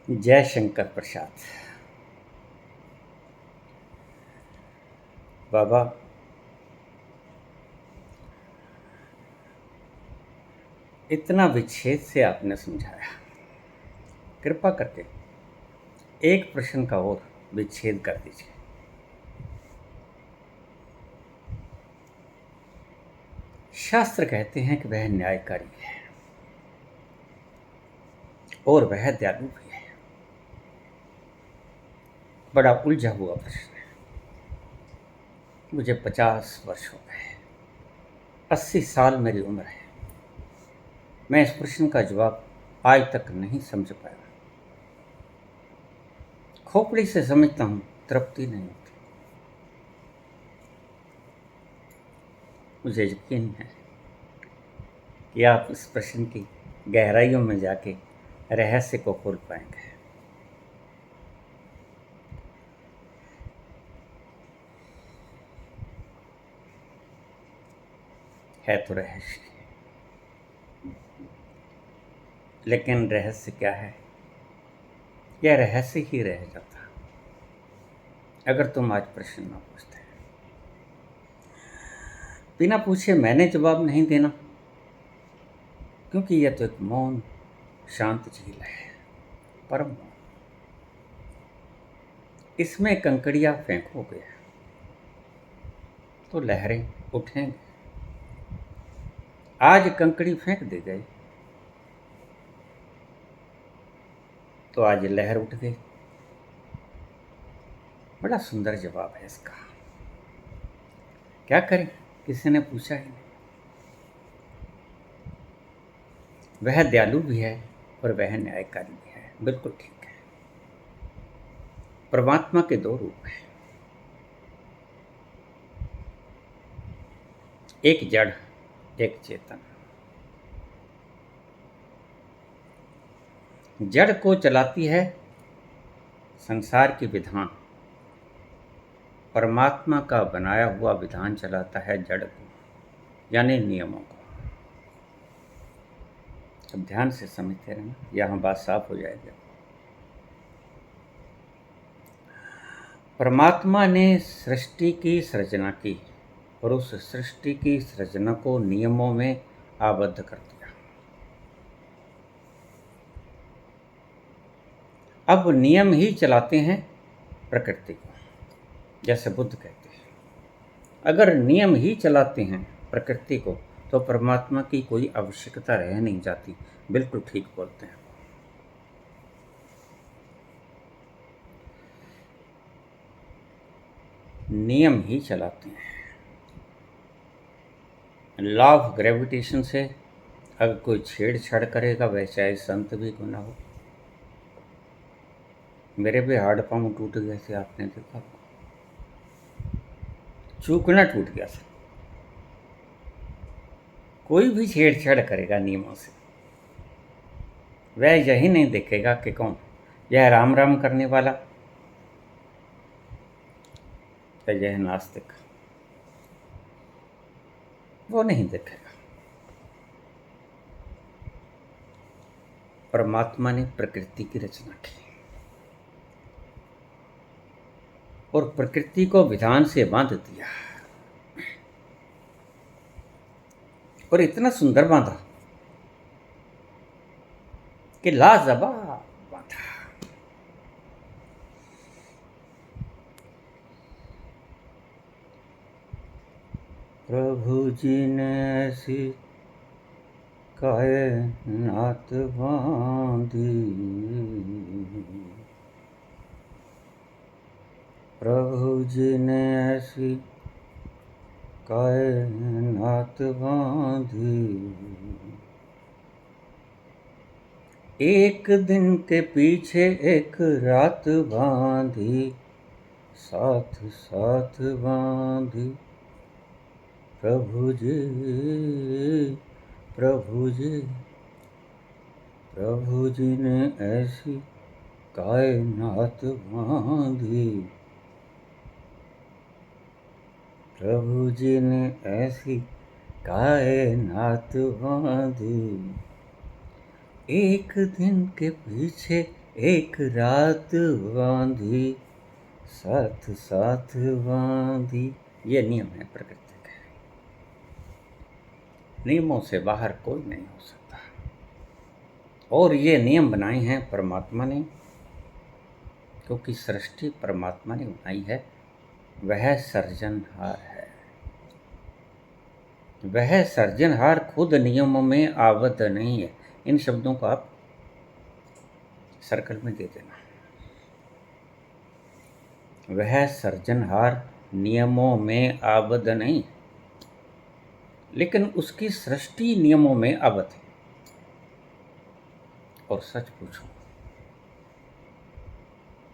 जय शंकर प्रसाद। बाबा, इतना विच्छेद से आपने समझाया, कृपा करके एक प्रश्न का और विच्छेद कर दीजिए। शास्त्र कहते हैं कि वह न्यायकारी है और वह दयालु भी है। बड़ा उलझा हुआ प्रश्न है। मुझे 50 वर्ष हो गए, 80 साल मेरी उम्र है। मैं इस प्रश्न का जवाब आज तक नहीं समझ पाया। खोपड़ी से समझता हूँ, तृप्ति नहीं होती। मुझे यकीन है कि आप इस प्रश्न की गहराइयों में जाके रहस्य को खोल पाएंगे। है तो रहस्य, लेकिन रहस्य क्या है? यह रहस्य ही रह जाता अगर तुम आज प्रश्न न पूछते। बिना पूछे मैंने जवाब नहीं देना, क्योंकि यह तो एक मौन शांत झील है, परम मौन। इसमें कंकड़ियां फेंकोगे तो लहरें उठेंगी। आज कंकड़ी फेंक दी गई तो आज लहर उठ गई। बड़ा सुंदर जवाब है इसका। क्या करें, किसी ने पूछा ही नहीं। वह दयालु भी है और वह न्यायकारी भी है। बिल्कुल ठीक है। परमात्मा के दो रूप हैं, एक जड़, एक चेतन। जड़ को चलाती है संसार की विधान, परमात्मा का बनाया हुआ विधान चलाता है जड़ को, यानी नियमों को। अब ध्यान से समझते रहना, यहाँ बात साफ हो जाएगी। परमात्मा ने सृष्टि की सृजना की और उस सृष्टि की सृजना को नियमों में आबद्ध कर दिया। अब नियम ही चलाते हैं प्रकृति को, जैसे बुद्ध कहते हैं। अगर नियम ही चलाते हैं प्रकृति को तो परमात्मा की कोई आवश्यकता रह नहीं जाती। बिल्कुल ठीक बोलते हैं। नियम ही चलाते हैं। लॉ ऑफ ग्रेविटेशन से अगर कोई छेड़छाड़ करेगा, वह चाहे संत भी क्यों ना हो। मेरे भी हार्ड पांव टूट गए थे, आपने देखा, चूकना टूट गया था। कोई भी छेड़छाड़ करेगा नियमों से, वह यही नहीं देखेगा कि कौन, यह राम राम करने वाला या यह नास्तिक, वो नहीं देखेगा। परमात्मा ने प्रकृति की रचना की और प्रकृति को विधान से बांध दिया, और इतना सुंदर बांधा कि लाजवाब बांधा। प्रभु जी ने ऐसी कायनात बांधी, प्रभु जी ने ऐसी कायनात बांधी, एक दिन के पीछे एक रात बांधी, साथ साथ बांधी। प्रभु जी, प्रभु जी, प्रभु जी ने ऐसी कायनात बांधी, प्रभु जी ने ऐसी कायनात बांधी, एक दिन के पीछे एक रात बांधी साथ साथ बांधी। ये नियम है प्रकृति के। नियमों से बाहर कोई नहीं हो सकता। और ये नियम बनाए हैं परमात्मा ने, क्योंकि सृष्टि परमात्मा ने बनाई है। वह सर्जनहार है। वह सर्जनहार खुद नियमों में आबद्ध नहीं है। इन शब्दों को आप सर्कल में दे देना। वह सर्जनहार नियमों में आबद्ध नहीं, लेकिन उसकी सृष्टि नियमों में आबद्ध है। और सच पूछो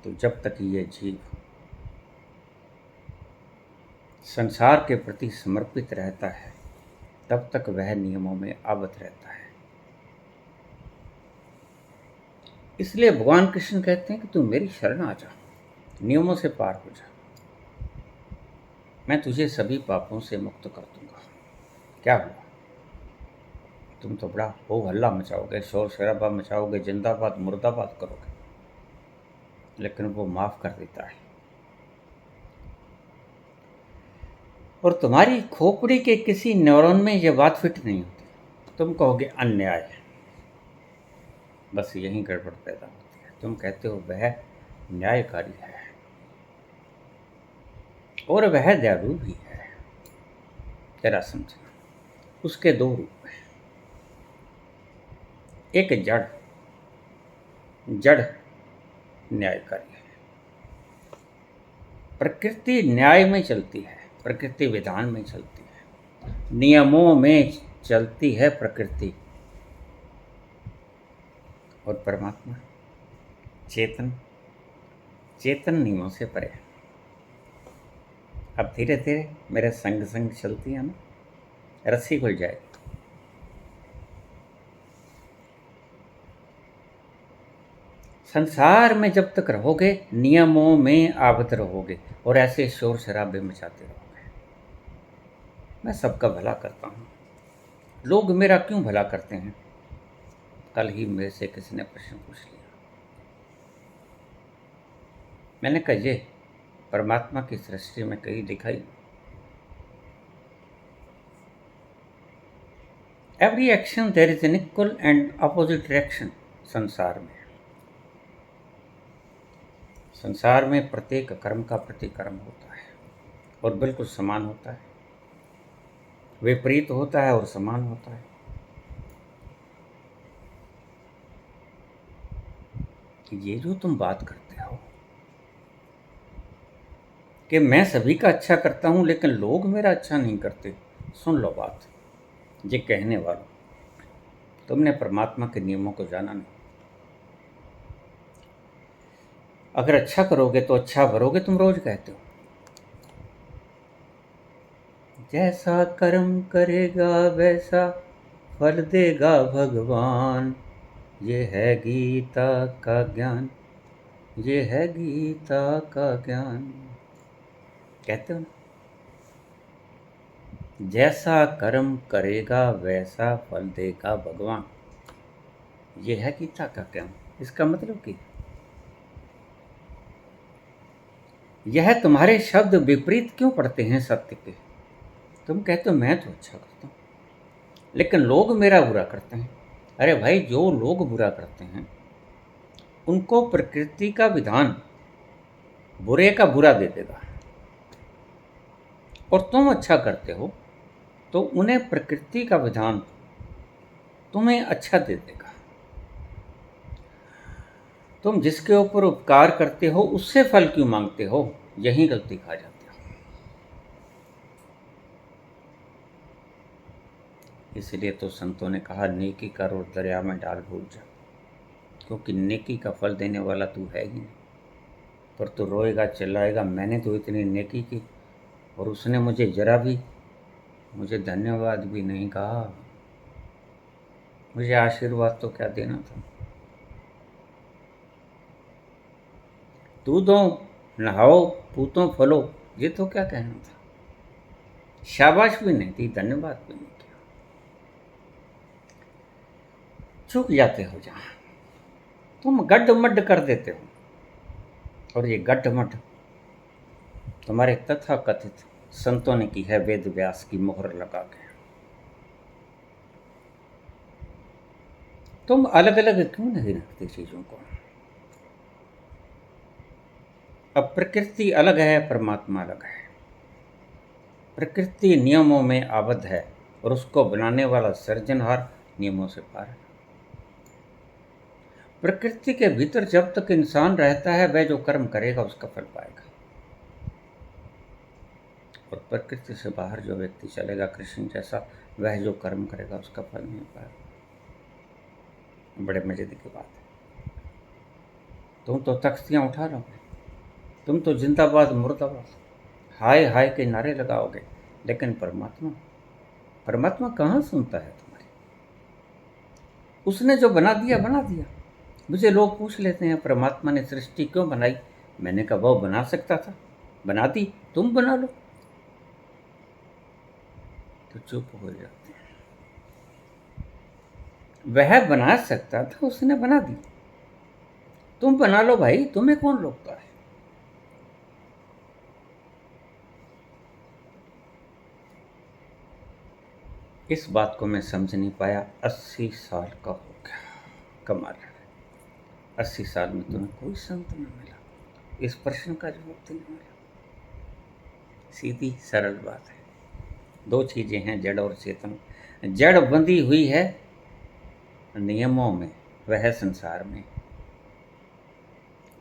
तो जब तक ये जीव संसार के प्रति समर्पित रहता है, तब तक वह नियमों में आबद्ध रहता है। इसलिए भगवान कृष्ण कहते हैं कि तू मेरी शरण आ जा, नियमों से पार हो जा, मैं तुझे सभी पापों से मुक्त कर दूंगा। क्या हुआ? तुम तो बड़ा हो हल्ला मचाओगे, शोर शराबा मचाओगे, जिंदाबाद मुर्दाबाद करोगे, लेकिन वो माफ कर देता है। और तुम्हारी खोपड़ी के किसी न्यूरॉन में ये बात फिट नहीं होती। तुम कहोगे अन्याय है, बस यही गड़बड़ पैदा होती है। तुम कहते हो वह न्यायकारी है और वह दयालु भी है। जरा समझना, उसके दो रूप हैं। एक जड़ न्यायकारी है। प्रकृति न्याय में चलती है, प्रकृति विधान में चलती है, नियमों में चलती है प्रकृति। और परमात्मा चेतन नियमों से परे है। अब धीरे धीरे मेरे संग संग चलती है ना, रस्सी खुल जाएगी। संसार में जब तक रहोगे नियमों में आबद्ध रहोगे और ऐसे शोर शराबे मचाते रहोगे। मैं सबका भला करता हूँ, लोग मेरा क्यों भला करते हैं? कल ही मेरे से किसी ने प्रश्न पूछ लिया। मैंने कहा ये परमात्मा की सृष्टि में कहीं दिखाई? Every action there is an equal and opposite reaction. संसार में प्रत्येक कर्म का प्रतिकर्म होता है और बिल्कुल समान होता है, विपरीत होता है और समान होता है। ये जो तुम बात करते हो कि मैं सभी का अच्छा करता हूं लेकिन लोग मेरा अच्छा नहीं करते, सुन लो बात। ये कहने वालों, तुमने परमात्मा के नियमों को जाना नहीं। अगर अच्छा करोगे तो अच्छा भरोगे, तुम रोज कहते हो। जैसा कर्म करेगा वैसा फल देगा भगवान, ये है गीता का ज्ञान, ये है गीता का ज्ञान। कहते हो ना, जैसा कर्म करेगा वैसा फल देगा भगवान, ये है गीता का ज्ञान। इसका मतलब कि यह तुम्हारे शब्द विपरीत क्यों पड़ते हैं सत्य के? तुम कहते हो मैं तो अच्छा करता हूँ लेकिन लोग मेरा बुरा करते हैं। अरे भाई, जो लोग बुरा करते हैं उनको प्रकृति का विधान बुरे का बुरा दे देगा, और तुम अच्छा करते हो तो उन्हें प्रकृति का विधान तुम्हें अच्छा दे देगा। तुम जिसके ऊपर उपकार करते हो उससे फल क्यों मांगते हो? यही गलती खा जाते हो। इसलिए तो संतों ने कहा, नेकी कर और दरिया में डाल भूल जा, क्योंकि नेकी का फल देने वाला तू है ही नहीं। पर तू रोएगा चिल्लाएगा, मैंने तो इतनी नेकी की और उसने मुझे धन्यवाद भी नहीं कहा, मुझे आशीर्वाद तो क्या देना था। दूधो नहाओ पूतों फलो, ये तो क्या कहना था। शाबाश भी नहीं दी, धन्यवाद भी नहीं किया। चूक जाते हो जहाँ। तुम गड्ढ-मड्ढ कर देते हो, और ये गड्ढ-मड्ढ तुम्हारे तथाकथित संतों ने की है वेद व्यास की मोहर लगा के। तुम अलग अलग क्यों नहीं रखते चीजों को? अब प्रकृति अलग है, परमात्मा अलग है। प्रकृति नियमों में आबद्ध है और उसको बनाने वाला सृजनहार नियमों से पार है। प्रकृति के भीतर जब तक इंसान रहता है, वह जो कर्म करेगा उसका फल पाएगा, और प्रकृति से बाहर जो व्यक्ति चलेगा कृष्ण जैसा, वह जो कर्म करेगा उसका फल नहीं पाएगा। बड़े मजे की बात है। तुम तो तख्तियां उठा लोगे, तुम तो जिंदाबाद मुर्दाबाद हाय हाय के नारे लगाओगे, लेकिन परमात्मा कहाँ सुनता है तुम्हारी? उसने जो बना दिया बना दिया। मुझे लोग पूछ लेते हैं परमात्मा ने सृष्टि क्यों बनाई? मैंने कहा वो बना सकता था, बना दी, तुम बना लो। तो चुप हो जाते हैं। वह बना सकता था, उसने बना दी, तुम बना लो भाई, तुम्हें कौन रोकता है? इस बात को मैं समझ नहीं पाया। 80 साल का हो गया। कमाल है, 80 साल में तुम्हें कोई संत न मिला, इस प्रश्न का जवाब नहीं मिला। सीधी सरल बात है। दो चीजें हैं, जड़ और चेतन। जड़ बंधी हुई है नियमों में, वह संसार में,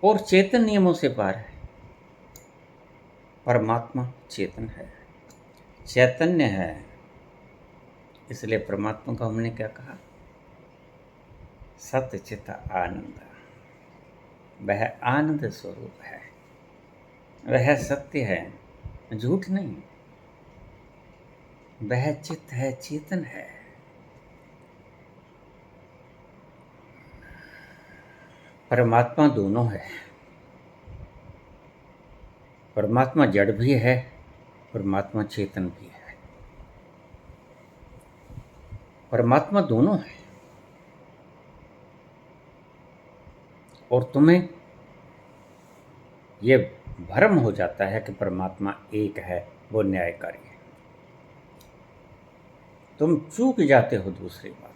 और चेतन नियमों से पार है। परमात्मा चेतन है, चैतन्य है। इसलिए परमात्मा को हमने क्या कहा? सत्य चित आनंद। वह आनंद स्वरूप है, वह सत्य है, झूठ नहीं। वह चित्त है, चेतन है। परमात्मा दोनों है। परमात्मा जड़ भी है, परमात्मा चेतन भी है। परमात्मा दोनों है। और तुम्हें ये भ्रम हो जाता है कि परमात्मा एक है, वो न्यायकारी है। तुम चूक जाते हो दूसरी बात।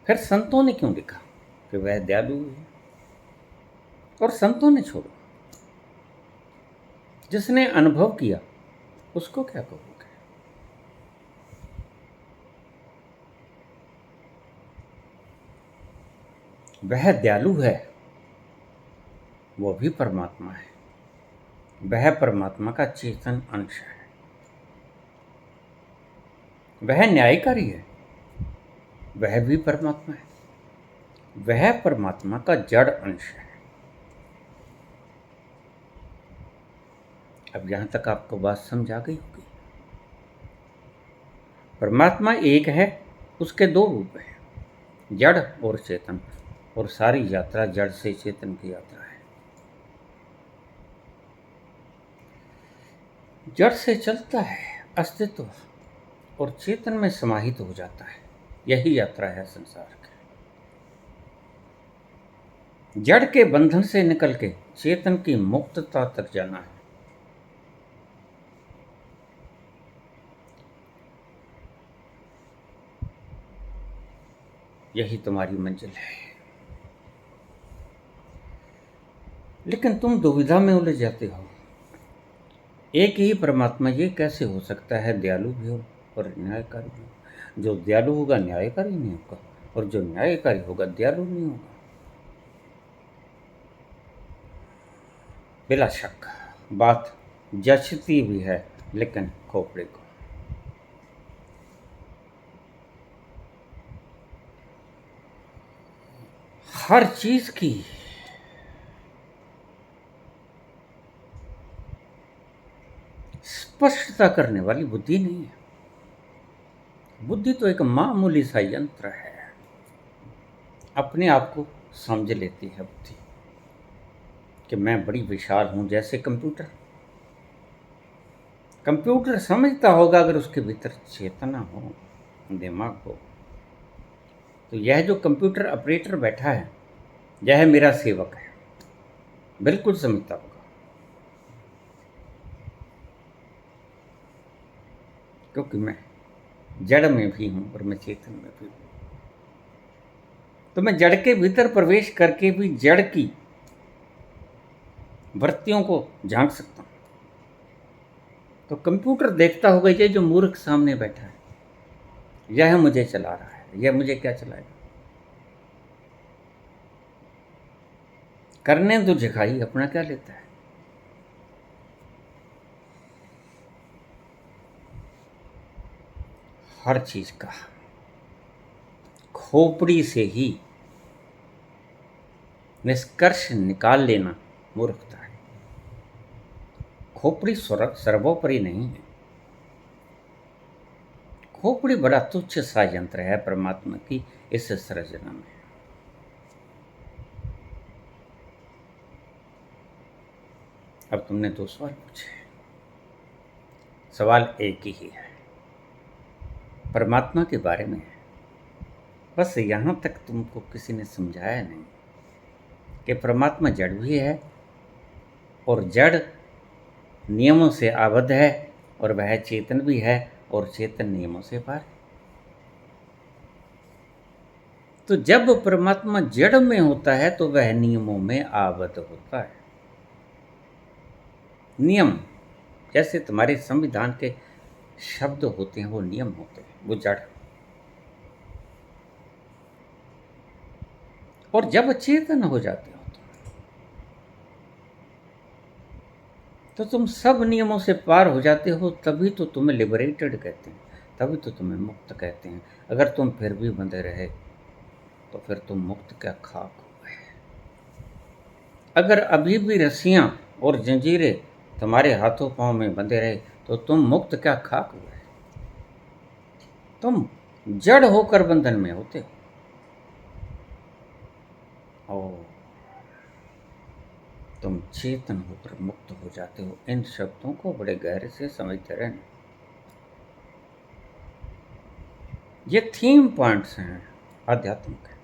फिर संतों ने क्यों लिखा कि वह दयालु है? और संतों ने छोड़ो, जिसने अनुभव किया उसको क्या कहोगे? वह दयालु है, वो भी परमात्मा है। वह परमात्मा का चेतन अंश है। वह न्यायकारी है, वह भी परमात्मा है। वह परमात्मा का जड़ अंश है। अब यहां तक आपको बात समझ आ गई होगी। परमात्मा एक है, उसके दो रूप हैं, जड़ और चेतन, और सारी यात्रा जड़ से चेतन की यात्रा है। जड़ से चलता है अस्तित्व, और चेतन में समाहित हो जाता है। यही यात्रा है संसार की। जड़ के बंधन से निकल के चेतन की मुक्तता तक जाना है। यही तुम्हारी मंजिल है। लेकिन तुम दुविधा में उलझ जाते हो। एक ही परमात्मा, ये कैसे हो सकता है दयालु भी हो और न्यायकारी भी हो? जो दयालु होगा न्यायकारी नहीं होगा, और जो न्यायकारी होगा दयालु नहीं होगा। बिला शक बात जचती भी है, लेकिन खोपड़े को। हर चीज की स्पष्टता करने वाली बुद्धि नहीं है। बुद्धि तो एक मामूली सा यंत्र है, अपने आप को समझ लेती है बुद्धि कि मैं बड़ी विशाल हूं। जैसे कंप्यूटर समझता होगा अगर उसके भीतर चेतना हो, दिमाग हो, तो यह जो कंप्यूटर ऑपरेटर बैठा है, यह मेरा सेवक है, बिल्कुल समझता होगा, क्योंकि मैं जड़ में भी हूं और मैं चेतन में भी हूं। तो मैं जड़ के भीतर प्रवेश करके भी जड़ की वृत्तियों को झांक सकता हूं। तो कंप्यूटर देखता होगा ये जो मूर्ख सामने बैठा है, यह मुझे चला रहा है, यह मुझे क्या चलाएगा, करने दो झिखाई, अपना क्या लेता है। हर चीज का खोपड़ी से ही निष्कर्ष निकाल लेना मूर्खता है। खोपड़ी सर्वोपरि नहीं है। खोपड़ी बड़ा तुच्छ सा यंत्र है परमात्मा की इस सृजना में। अब तुमने 2 सवाल पूछे, सवाल एक ही है, परमात्मा के बारे में है। बस यहां तक तुमको किसी ने समझाया नहीं कि परमात्मा जड़ भी है और जड़ नियमों से आबद्ध है, और वह चेतन भी है और चेतन नियमों से पार है। तो जब परमात्मा जड़ में होता है तो वह नियमों में आबद्ध होता है। नियम जैसे तुम्हारे संविधान के शब्द होते हैं, वो नियम होते हैं, वो जड़। और जब चेतन हो जाते हो तो तुम सब नियमों से पार हो जाते हो, तभी तो तुम्हें लिबरेटेड कहते हैं, तभी तो तुम्हें मुक्त कहते हैं। अगर तुम फिर भी बंधे रहे तो फिर तुम मुक्त क्या खाक हो गए। अगर अभी भी रस्सियां और जंजीरें तुम्हारे हाथों पांव में बंधे रहे तो तुम मुक्त क्या खाक हुए। तुम जड़ होकर बंधन में होते हो और तुम चेतन होकर मुक्त हो जाते हो। इन शब्दों को बड़े गहरे से समझते रहना। ये थीम पॉइंट्स हैं अध्यात्म के।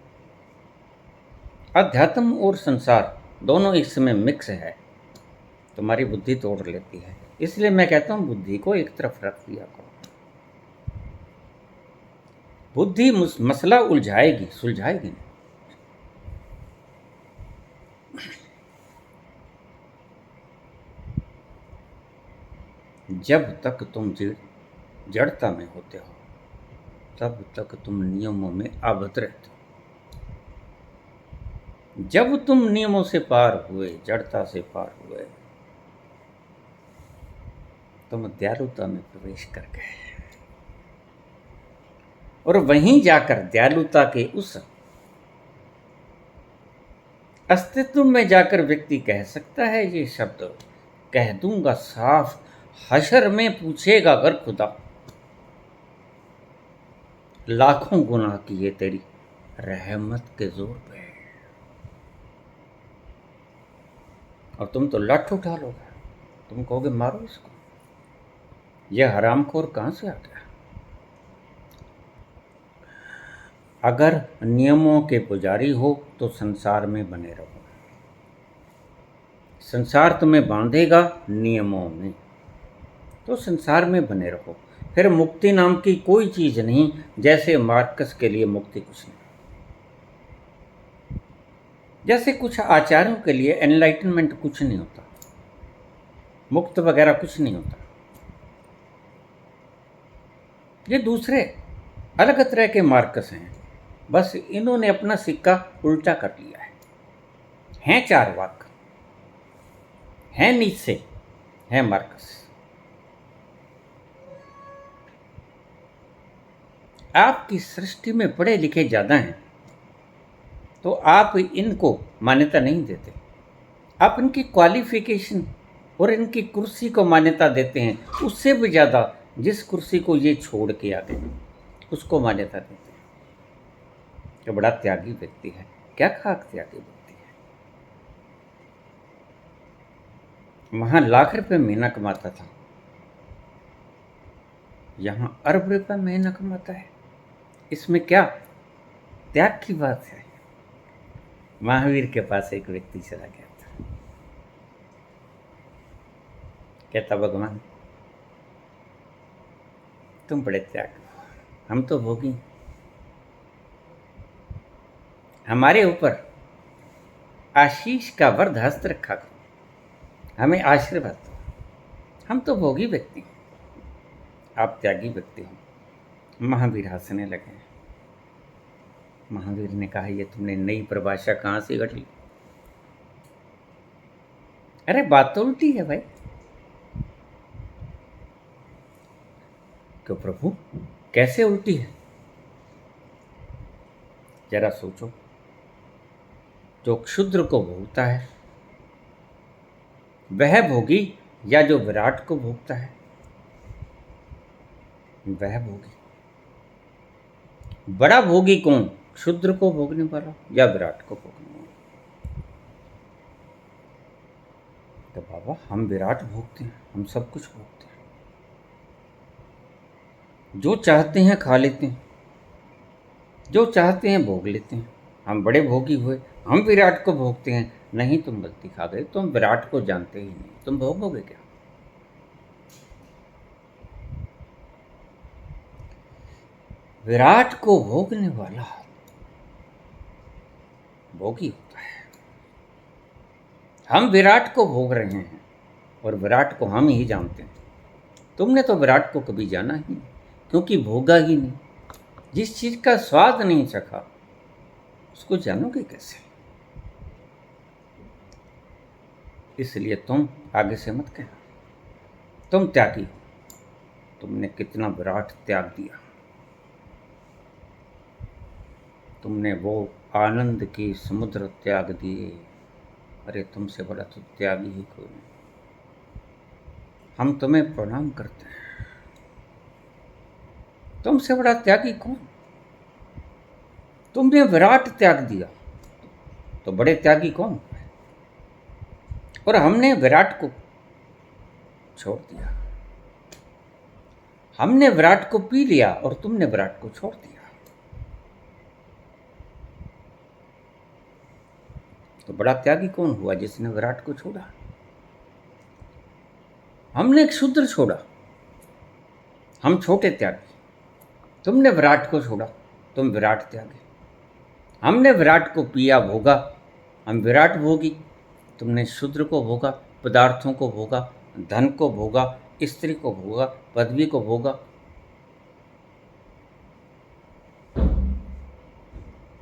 अध्यात्म और संसार दोनों इसमें मिक्स है, तुम्हारी बुद्धि तोड़ लेती है। इसलिए मैं कहता हूं बुद्धि को एक तरफ रख दिया करो। बुद्धि मसला उलझाएगी, सुलझाएगी नहीं। जब तक तुम जड़ता में होते हो तब तक तुम नियमों में आबद्ध रहते हो। जब तुम नियमों से पार हुए, जड़ता से पार हुए, तुम दयालुता में प्रवेश कर गए। और वहीं जाकर दयालुता के उस अस्तित्व में जाकर व्यक्ति कह सकता है ये शब्द, कह दूंगा साफ, हशर में पूछेगा अगर खुदा, लाखों गुनाह किए तेरी रहमत के जोर पे। और तुम तो लठ उठा लोगे, तुम कहोगे मारो इसको, यह हरामखोर कहां से आ गया। अगर नियमों के पुजारी हो तो संसार में बने रहो। संसार तुम्हें बांधेगा नियमों में, तो संसार में बने रहो। फिर मुक्ति नाम की कोई चीज नहीं, जैसे मार्कस के लिए मुक्ति कुछ नहीं, जैसे कुछ आचार्यों के लिए एनलाइटनमेंट कुछ नहीं होता, मुक्त वगैरह कुछ नहीं होता। ये दूसरे अलग तरह के मार्कस हैं, बस इन्होंने अपना सिक्का उल्टा कर लिया है। हैं चार्वाक, हैं नीचे, हैं मार्कस। आपकी सृष्टि में पढ़े लिखे ज़्यादा हैं तो आप इनको मान्यता नहीं देते। आप इनकी क्वालिफिकेशन और इनकी कुर्सी को मान्यता देते हैं, उससे भी ज़्यादा जिस कुर्सी को ये छोड़ के आ गए उसको मान्यता देते हैं कि बड़ा त्यागी व्यक्ति है। क्या खाक त्यागी व्यक्ति है। वहाँ लाख रुपए महीना कमाता था, यहाँ अरब रुपए महीना कमाता है। इसमें क्या त्याग की बात है। महावीर के पास एक व्यक्ति चला गया था, कहता भगवान तुम बड़े त्याग, हम तो भोगी, हमारे ऊपर आशीष का वरद हस्त रखा करो, हमें आशीर्वाद दो, हम तो भोगी व्यक्ति हैं, आप त्यागी व्यक्ति हो। महावीर हंसने लगे। महावीर ने कहा ये तुमने नई परिभाषा कहाँ से गढ़ ली? अरे बात तो उल्टी है भाई। क्यों प्रभु, कैसे उल्टी है? जरा सोचो, जो क्षुद्र को भोगता है वह भोगी या जो विराट को भोगता है वह भोगी? बड़ा भोगी कौन, क्षुद्र को भोगने वाला या विराट को भोगने वाला? तो बाबा हम विराट भोगते हैं, हम सब कुछ भोगते हैं, जो चाहते हैं खा लेते हैं, जो चाहते हैं भोग लेते हैं। हम बड़े भोगी हुए, हम विराट को भोगते हैं। नहीं, तुम गलती खा गए, तुम विराट को जानते ही नहीं, तुम भोगोगे क्या? विराट को भोगने वाला भोगी होता है। हम विराट को भोग रहे हैं और विराट को हम ही जानते हैं। तुमने तो विराट को कभी जाना ही नहीं, क्योंकि भोगा ही नहीं। जिस चीज का स्वाद नहीं चखा उसको जानोगे कैसे? इसलिए तुम आगे से मत कहना तुम त्यागी हो। तुमने कितना विराट त्याग दिया, तुमने वो आनंद की समुद्र त्याग दिए। अरे तुमसे बड़ा तो त्यागी ही कोई नहीं। हम तुम्हें प्रणाम करते हैं। तुमसे बड़ा त्यागी कौन? तुमने विराट त्याग दिया तो बड़े त्यागी कौन? और हमने विराट को छोड़ दिया। हमने विराट को पी लिया और तुमने विराट को छोड़ दिया। तो बड़ा त्यागी कौन हुआ, जिसने विराट को छोड़ा? हमने एक क्षुद्र छोड़ा, हम छोटे त्यागी। तुमने विराट को छोड़ा, तुम विराट त्यागी। हमने विराट को पिया, भोगा, हम विराट भोगी। तुमने शूद्र को भोगा, पदार्थों को भोगा, धन को भोगा, स्त्री को भोगा, पदवी को भोगा।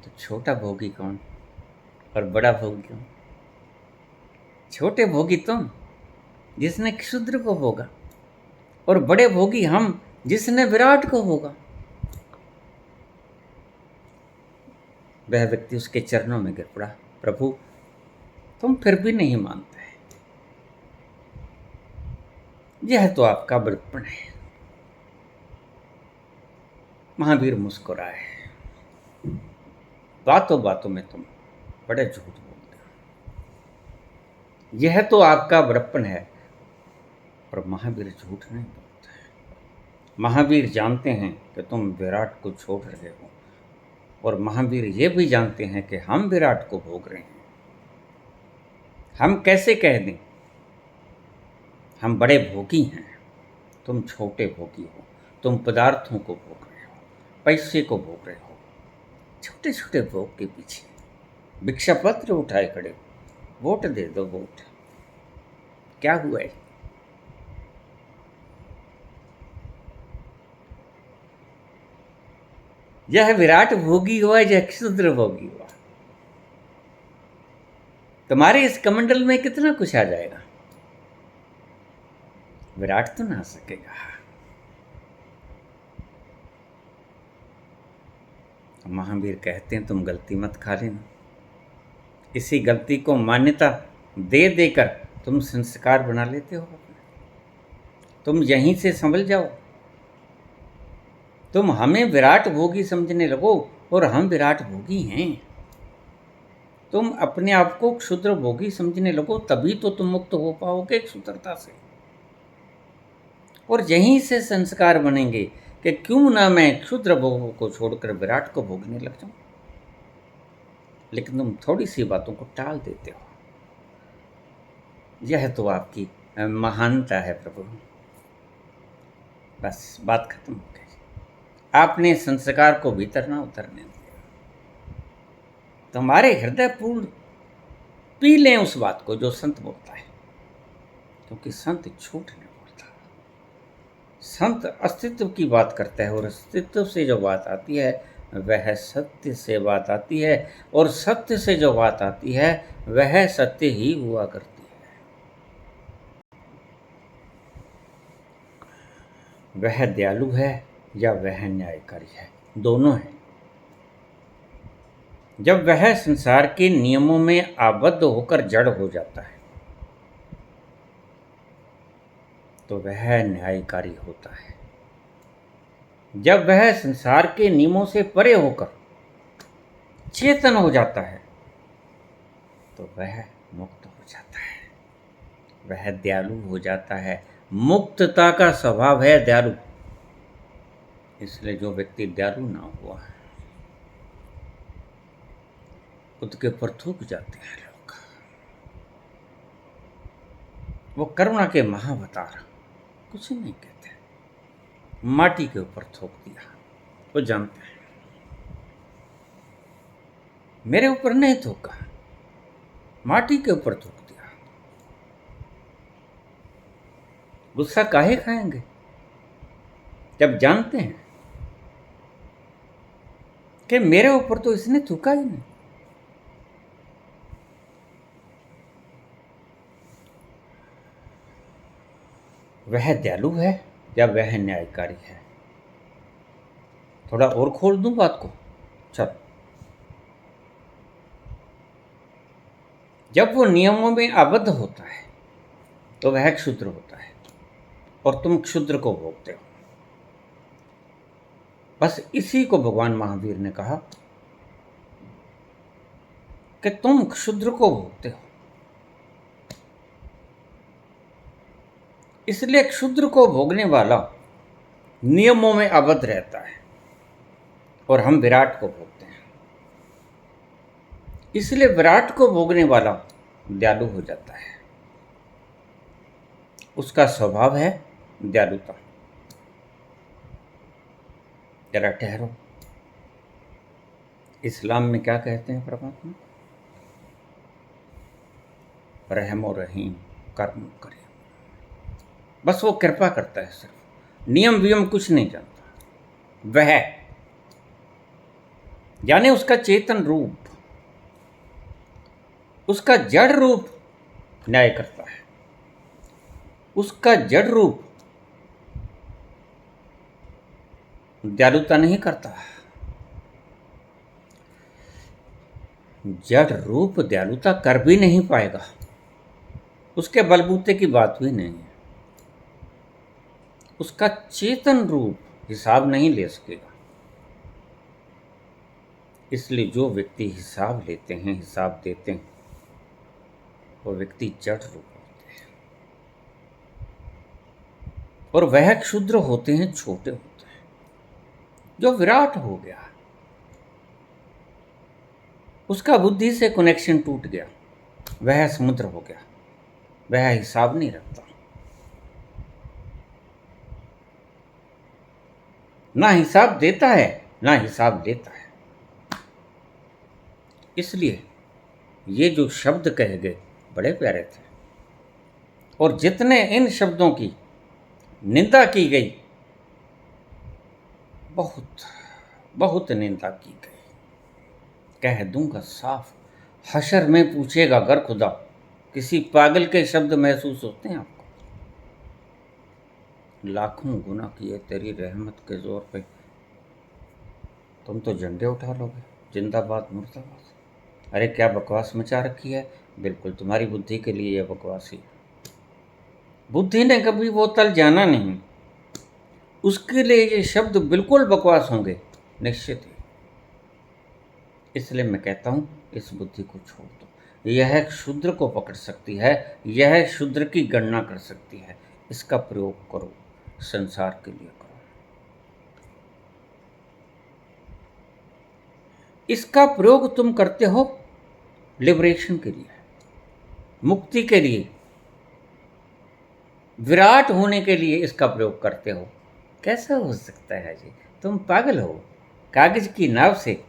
तो छोटा भोगी कौन और बड़ा भोगी कौन? छोटे भोगी तुम, जिसने क्षुद्र को भोगा, और बड़े भोगी हम, जिसने विराट को भोगा। वह व्यक्ति उसके चरणों में गिर पड़ा। प्रभु तुम फिर भी नहीं मानते, यह तो आपका बड़प्पन है। महावीर मुस्कुराए। बातों बातों में तुम बड़े झूठ बोलते हो, यह तो आपका बड़प्पन है। पर महावीर झूठ नहीं बोलते। महावीर जानते हैं कि तुम विराट को छोड़ रहे हो, और महावीर ये भी जानते हैं कि हम विराट को भोग रहे हैं। हम कैसे कह दें हम बड़े भोगी हैं, तुम छोटे भोगी हो। तुम पदार्थों को भोग रहे हो, पैसे को भोग रहे हो, छोटे छोटे भोग के पीछे भिक्षा पत्र उठाए खड़े हो। वोट दे दो, वोट क्या हुआ है? यह विराट भोगी हुआ, यह क्षुद्र भोगी हुआ। तुम्हारे इस कमंडल में कितना कुछ आ जाएगा, विराट तो ना सकेगा। महावीर कहते हैं तुम गलती मत खा लेना। इसी गलती को मान्यता दे देकर तुम संस्कार बना लेते हो। तुम यहीं से संभल जाओ। तुम हमें विराट भोगी समझने लगो और हम विराट भोगी हैं। तुम अपने आप को क्षुद्र भोगी समझने लगो, तभी तो तुम मुक्त हो पाओगे क्षुद्रता से। और यहीं से संस्कार बनेंगे कि क्यों ना मैं क्षुद्र भोगों को छोड़कर विराट को भोगने लग जाऊं। लेकिन तुम थोड़ी सी बातों को टाल देते हो। यह तो आपकी महानता है प्रभु। बस बात खत्म हो गई। आपने संस्कार को भीतर ना उतरने दिया। तुम्हारे हृदय पूर्ण पी लें उस बात को जो संत बोलता है, क्योंकि संत झूठ नहीं बोलता। संत अस्तित्व की बात करता है, और अस्तित्व से जो बात आती है वह सत्य से बात आती है, और सत्य से जो बात आती है वह सत्य ही हुआ करती है। वह दयालु है या वह न्यायकारी है, दोनों है। जब वह संसार के नियमों में आबद्ध होकर जड़ हो जाता है तो वह न्यायकारी होता है। जब वह संसार के नियमों से परे होकर चेतन हो जाता है तो वह मुक्त हो जाता है, वह दयालु हो जाता है। मुक्तता का स्वभाव है दयालु। इसलिए जो व्यक्ति दयालु ना हुआ है उसके ऊपर थूक जाते हैं लोग। वो करुणा के महावतार कुछ नहीं कहते, माटी के ऊपर थूक दिया। वो जानते हैं मेरे ऊपर नहीं थूका, माटी के ऊपर थूक दिया। गुस्सा काहे खाएंगे जब जानते हैं कि मेरे ऊपर तो इसने थूका ही नहीं। वह दयालु है या वह न्यायकारी है? थोड़ा और खोल दूं बात को। चल, जब वो नियमों में आबद्ध होता है तो वह क्षुद्र होता है, और तुम क्षुद्र को भोगते हो। बस इसी को भगवान महावीर ने कहा कि तुम क्षुद्र को भोगते हो। इसलिए क्षुद्र को भोगने वाला नियमों में आबद्ध रहता है, और हम विराट को भोगते हैं। इसलिए विराट को भोगने वाला दयालु हो जाता है। उसका स्वभाव है दयालुता। जरा ठहरो, इस्लाम में क्या कहते हैं परमात्मा? रहम और रहीम, कर्म करें। बस वो कृपा करता है, सिर्फ नियम वियम कुछ नहीं जानता। वह यानी उसका चेतन रूप, उसका जड़ रूप न्याय करता है। उसका जड़ रूप दयालुता नहीं करता। जड़ रूप दयालुता कर भी नहीं पाएगा, उसके बलबूते की बात भी नहीं है। उसका चेतन रूप हिसाब नहीं ले सकेगा। इसलिए जो व्यक्ति हिसाब लेते हैं, हिसाब देते हैं, वो व्यक्ति जड़ रूप होते हैं, और वह क्षुद्र होते हैं, छोटे होते हैं। जो विराट हो गया, उसका बुद्धि से कनेक्शन टूट गया, वह समुद्र हो गया, वह हिसाब नहीं रखता। ना हिसाब देता है ना हिसाब लेता है। इसलिए ये जो शब्द कहे गए बड़े प्यारे थे, और जितने इन शब्दों की निंदा की गई, बहुत बहुत निंदा की गई। कह दूंगा साफ, हशर में पूछेगा गर खुदा, किसी पागल के शब्द महसूस होते हैं आपको? लाखों गुना किए तेरी रहमत के जोर पे, तुम तो झंडे उठा लोगे, जिंदाबाद मुर्दाबाद। अरे क्या बकवास मचा रखी है। बिल्कुल तुम्हारी बुद्धि के लिए यह बकवास ही। बुद्धि ने कभी वो तल जाना नहीं, उसके लिए ये शब्द बिल्कुल बकवास होंगे, निश्चित ही। इसलिए मैं कहता हूं इस बुद्धि को छोड़ दो। यह क्षुद्र को पकड़ सकती है, यह क्षुद्र की गणना कर सकती है। इसका प्रयोग करो, संसार के लिए करो। इसका प्रयोग तुम करते हो लिबरेशन के लिए, मुक्ति के लिए, विराट होने के लिए इसका प्रयोग करते हो। कैसा हो सकता है जी? तुम पागल हो। कागज की नाव से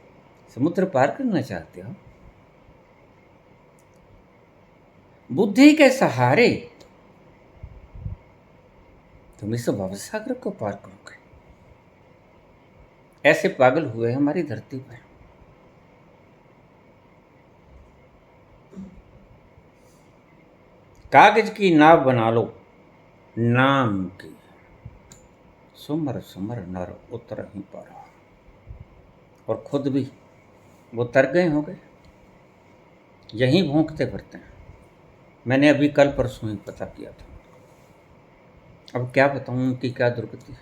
समुद्र पार करना चाहते हो? बुद्धि के सहारे तुम इस भवसागर को पार करोगे। ऐसे पागल हुए हमारी धरती पर। कागज की नाव बना लो नाम की, सुमर सुमर नर उतर ही पड़ा। और खुद भी वो तर गए होंगे, यहीं भोंकते फिरते हैं। मैंने अभी कल परसों ही पता किया था। अब क्या बताऊं उनकी क्या दुर्गति है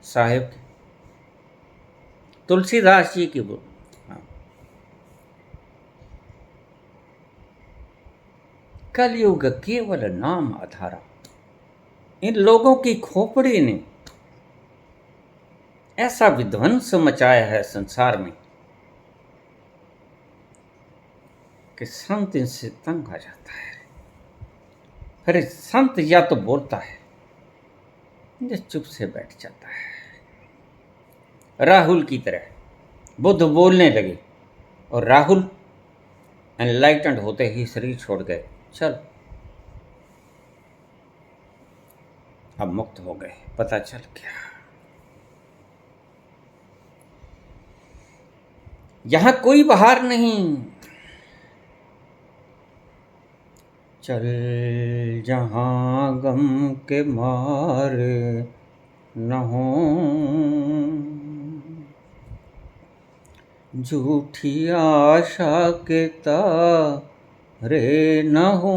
साहेब की। तुलसीदास जी की वो। हाँ। कलयुग केवल नाम आधारा। इन लोगों की खोपड़ी ने ऐसा विध्वंस मचाया है संसार में कि संत इनसे तंग आ जाता है। फिर संत या तो बोलता है या चुप से बैठ जाता है। राहुल की तरह बुद्ध बोलने लगे और राहुल एनलाइटेंड होते ही शरीर छोड़ गए। चल अब मुक्त हो गए। पता चल गया यहां कोई बाहर नहीं। चल जहां गम के मारे न हो, झूठी आशा के तारे न हो।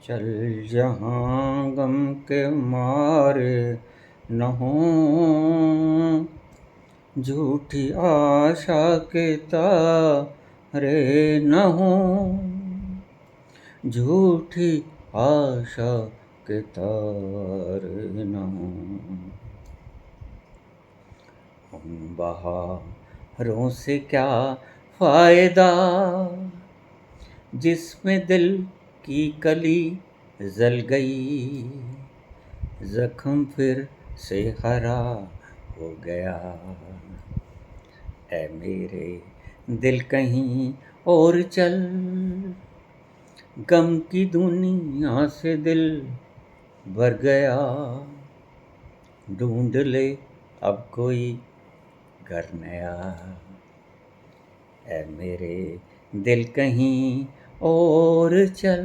चल जहां गम के मारे न हो, झूठी आशा के तारे न हो, झूठी आशा के तारे न हो। हम बहारों से क्या फायदा जिसमें दिल की कली जल गई, जख्म फिर से हरा हो गया। ऐ मेरे दिल कहीं और चल, गम की दुनिया से दिल भर गया। ढूंढ ले अब कोई घर नया, ऐ मेरे दिल कहीं और चल।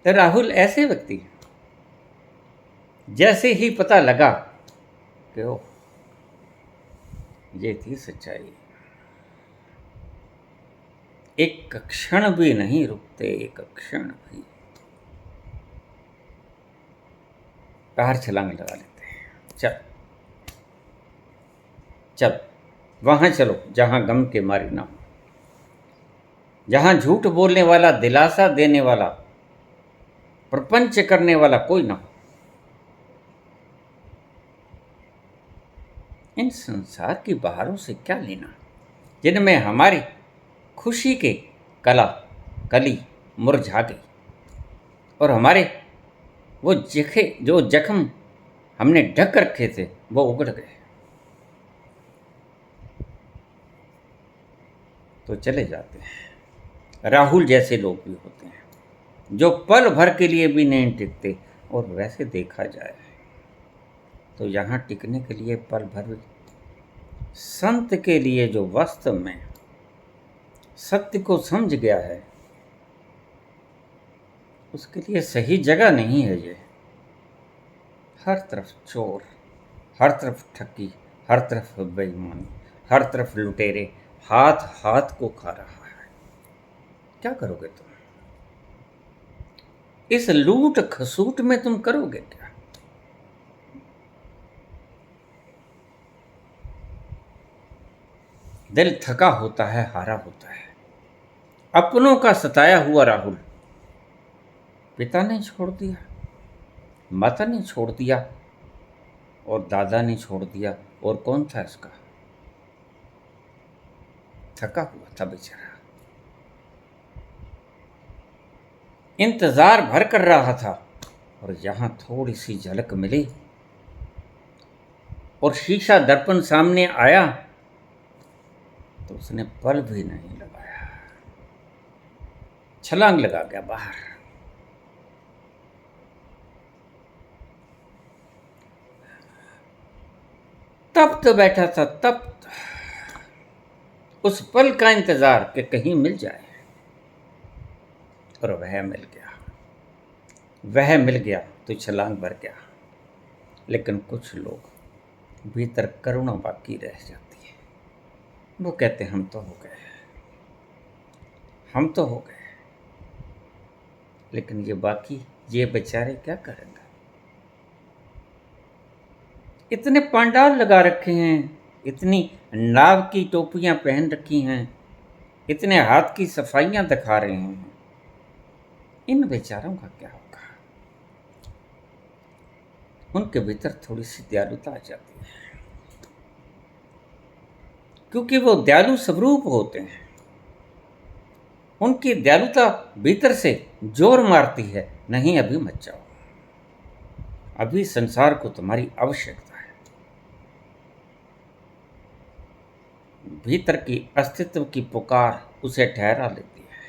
तो राहुल ऐसे व्यक्ति जैसे ही पता लगा कि ओ ये थी सच्चाई, एक क्षण भी नहीं रुकते, एक क्षण भी। बाहर छलांग लगा लेते हैं। चल चल वहां चलो जहां गम के मारे ना हो, जहां झूठ बोलने वाला, दिलासा देने वाला, प्रपंच करने वाला कोई ना हो। इन संसार की बहारों से क्या लेना, जिनमें हमारी खुशी के कली मुरझा गई और हमारे वो जो जख्म हमने ढक रखे थे वो उगड़ गए। तो चले जाते हैं। राहुल जैसे लोग भी होते हैं जो पल भर के लिए भी नहीं टिकते। और वैसे देखा जाए तो यहाँ टिकने के लिए पल भर भी, संत के लिए जो वास्तव में सत्य को समझ गया है उसके लिए सही जगह नहीं है ये। हर तरफ चोर, हर तरफ ठगी, हर तरफ बेईमानी, हर तरफ लुटेरे, हाथ हाथ को खा रहा है। क्या करोगे तुम इस लूट खसूट में? तुम करोगे क्या? दिल थका होता है, हारा होता है। अपनों का सताया हुआ राहुल, पिता ने छोड़ दिया, माता ने छोड़ दिया और दादा ने छोड़ दिया और कौन था इसका? थका हुआ था बेचारा, इंतजार भर कर रहा था, और यहां थोड़ी सी झलक मिली और शीशा दर्पण सामने आया तो उसने पल भी नहीं लगाया, छलांग लगा गया बाहर। तब तो बैठा था, तब उस पल का इंतजार कि कहीं मिल जाए, और वह मिल गया। वह मिल गया तो छलांग भर गया। लेकिन कुछ लोग भीतर करुणा बाकी रह जाती है। वो कहते हम तो हो गए, हम तो हो गए, लेकिन ये बाकी, ये बेचारे क्या करेंगे? इतने पांडाल लगा रखे हैं, इतनी नाव की टोपियां पहन रखी हैं, इतने हाथ की सफाइयां दिखा रहे हैं, इन बेचारों का क्या होगा? उनके भीतर थोड़ी सी दयालुता आ जाती है, क्योंकि वो दयालु स्वरूप होते हैं। उनकी दयालुता भीतर से जोर मारती है, नहीं अभी मत जाओ, अभी संसार को तुम्हारी आवश्यकता है। भीतर की अस्तित्व की पुकार उसे ठहरा लेती है,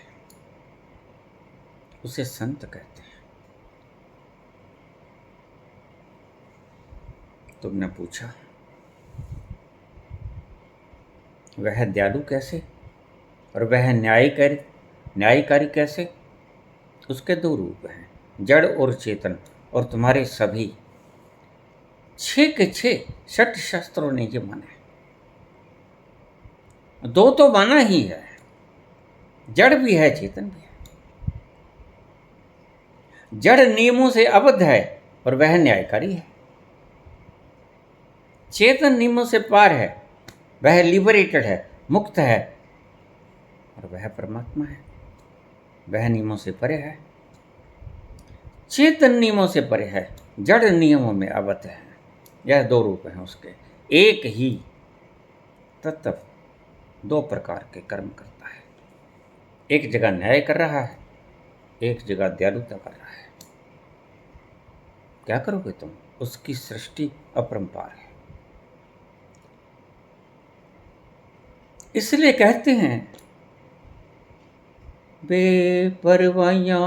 उसे संत कहते हैं। तुमने पूछा वह दयालु कैसे और वह न्यायकारी कैसे? उसके दो रूप हैं, जड़ और चेतन। और तुम्हारे सभी 6 के 6 षट शास्त्रों ने ये माना है। दो तो माना ही है, जड़ भी है चेतन भी है। जड़ नियमों से अबद्ध है और वह न्यायकारी है। चेतन नियमों से पार है, वह लिबरेटेड है, मुक्त है, और वह परमात्मा है, वह नियमों से परे है। चेतन नियमों से परे है, जड़ नियमों में अबद्ध है। यह दो रूप हैं उसके। एक ही तत्व दो प्रकार के कर्म करता है, एक जगह न्याय कर रहा है, एक जगह दयालुता कर रहा है। क्या करोगे तुम? उसकी सृष्टि अपरंपार है। इसलिए कहते हैं बेपरवाइयां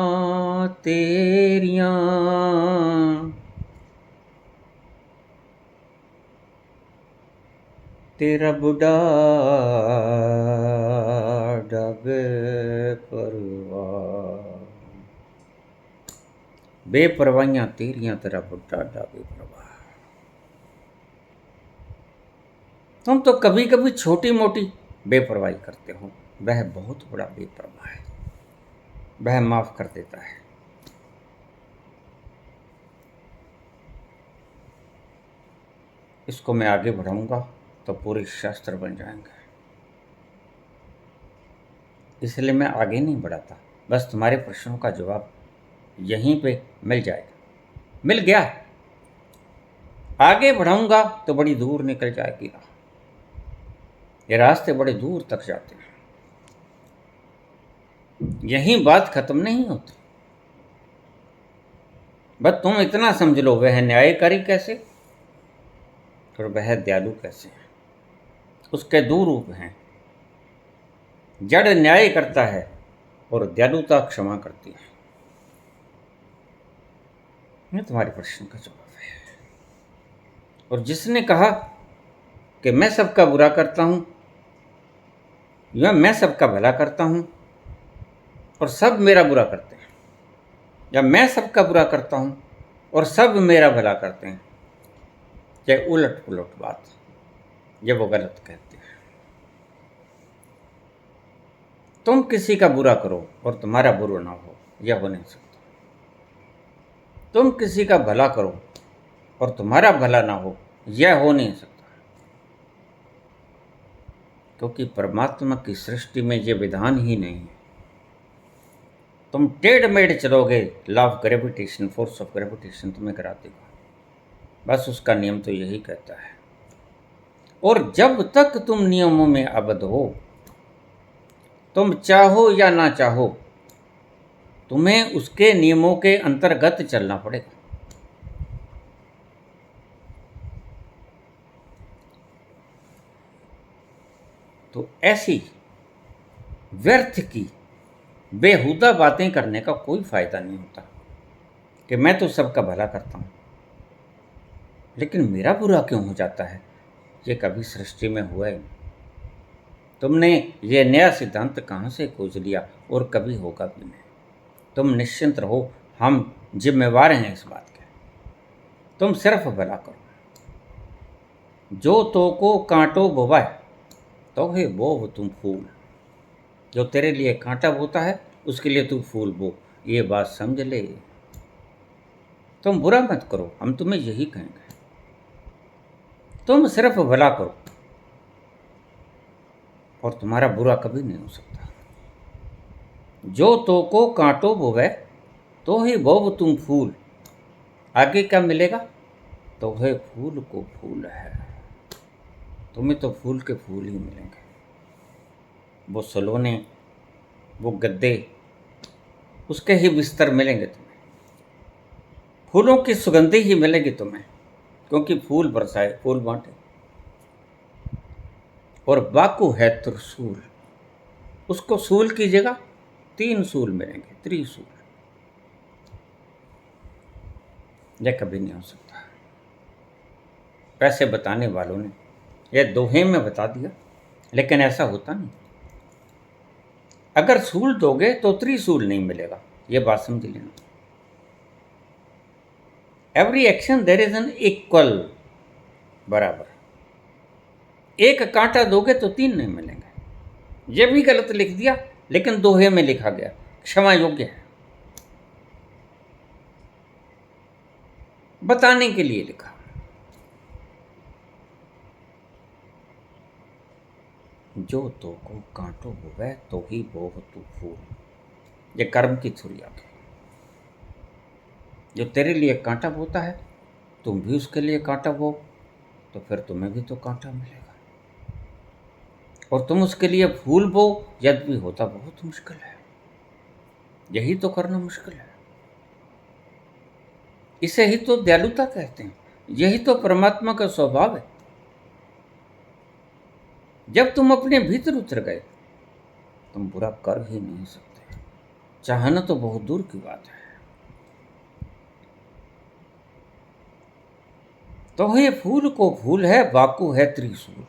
तेरियां तेरा बुढ़ा बेपरवाइयां तेरियां तेरा बुढ़ा बेपरवाह। तुम तो कभी कभी छोटी मोटी बेपरवाही करते हो, वह बहुत बड़ा बेपरवाह है, वह माफ कर देता है। इसको मैं आगे बढ़ाऊंगा तो पूरे शास्त्र बन जाएंगे, इसलिए मैं आगे नहीं बढ़ाता। बस तुम्हारे प्रश्नों का जवाब यहीं पे मिल जाएगा, मिल गया। आगे बढ़ाऊंगा तो बड़ी दूर निकल जाएगी। ये रास्ते बड़े दूर तक जाते हैं, यहीं बात खत्म नहीं होती। बस तुम इतना समझ लो, वह न्यायकारी कैसे और वह दयालु कैसे है। उसके दो रूप हैं, जड़ न्याय करता है और दयालुता क्षमा करती है। ये तुम्हारे प्रश्न का जवाब है। और जिसने कहा कि मैं सबका बुरा करता हूं या मैं सबका भला करता हूं और सब मेरा बुरा करते हैं, या मैं सबका बुरा करता हूं और सब मेरा भला करते हैं, चाहे उलट पुलट बात, ये वो गलत कहते हैं। तुम किसी का बुरा करो और तुम्हारा बुरा ना हो, यह हो नहीं सकता। तुम किसी का भला करो और तुम्हारा भला ना हो, यह हो नहीं सकता। क्योंकि परमात्मा की सृष्टि में ये विधान ही नहीं है। तुम टेढ़ मेढ़ चलोगे, law of gravitation, force of gravitation तुम्हें करा देगा। बस उसका नियम तो यही कहता है। और जब तक तुम नियमों में अबद हो, तुम चाहो या ना चाहो, तुम्हें उसके नियमों के अंतर्गत चलना पड़ेगा। तो ऐसी व्यर्थ की बेहुदा बातें करने का कोई फायदा नहीं होता कि मैं तो सबका भला करता हूं, लेकिन मेरा बुरा क्यों हो जाता है। ये कभी सृष्टि में हुआ ही नहीं। तुमने ये नया सिद्धांत कहाँ से खोज लिया, और कभी होगा भी नहीं। तुम निश्चिंत रहो, हम जिम्मेवार हैं इस बात के। तुम सिर्फ भला करो। जो तो को कांटो बोवा है, तो है बो तुम फूल। जो तेरे लिए कांटा बोता है, उसके लिए तू फूल बो। ये बात समझ ले। तुम बुरा मत करो, हम तुम्हें यही कहेंगे। तुम सिर्फ भला करो, और तुम्हारा बुरा कभी नहीं हो सकता। जो तो को कांटो बोवे, तो ही बोव तुम फूल। आगे क्या मिलेगा, तो है फूल को फूल है। तुम्हें तो फूल के फूल ही मिलेंगे। वो सलोने, वो गद्दे, उसके ही बिस्तर मिलेंगे तुम्हें। फूलों की सुगंधी ही मिलेगी तुम्हें, क्योंकि फूल बरसाए, फूल बांटे। और बाकू है त्रिशूल, उसको सूल की जगह 3 सूल मिलेंगे, त्रिशूल। यह कभी नहीं हो सकता। पैसे बताने वालों ने यह दोहे में बता दिया, लेकिन ऐसा होता नहीं। अगर सूल दोगे तो त्रिशूल नहीं मिलेगा, यह बात समझ लेना। Every action there is an equal, बराबर। एक कांटा दोगे तो 3 नहीं मिलेंगे। यह भी गलत लिख दिया, लेकिन दोहे में लिखा गया, क्षमा योग्य है, बताने के लिए लिखा। जो तो को कांटो बोवे, तो ही बोव तू फूल। ये कर्म की थ्योरी आ गई। जो तेरे लिए कांटा बोता है, तुम भी उसके लिए कांटा बो, तो फिर तुम्हें भी तो कांटा मिलेगा। और तुम उसके लिए फूल बो, यद्यपि होता बहुत मुश्किल है। यही तो करना मुश्किल है। इसे ही तो दयालुता कहते हैं। यही तो परमात्मा का स्वभाव है। जब तुम अपने भीतर उतर गए, तुम बुरा कर ही नहीं सकते। चाहना तो बहुत दूर की बात है। तो ये फूल को फूल है, बाकू है त्रिशूल।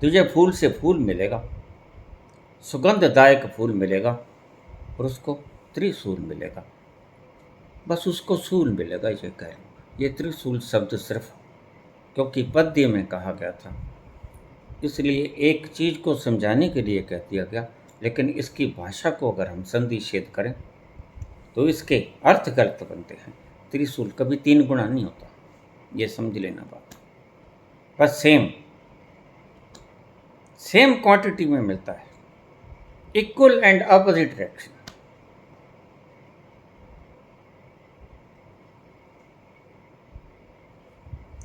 तुझे फूल से फूल मिलेगा, सुगंधदायक फूल मिलेगा, और उसको त्रिशूल मिलेगा। बस उसको सूल मिलेगा, ये कह लो। ये त्रिशूल शब्द सिर्फ क्योंकि पद्य में कहा गया था, इसलिए एक चीज को समझाने के लिए कह दिया गया। लेकिन इसकी भाषा को अगर हम संधि छेद करें तो इसके अर्थ गलत बनते हैं। त्रिशूल कभी 3 गुना नहीं होता, ये समझ लेना बात। बस सेम क्वांटिटी में मिलता है, इक्वल एंड अपोजिट डायरेक्शन।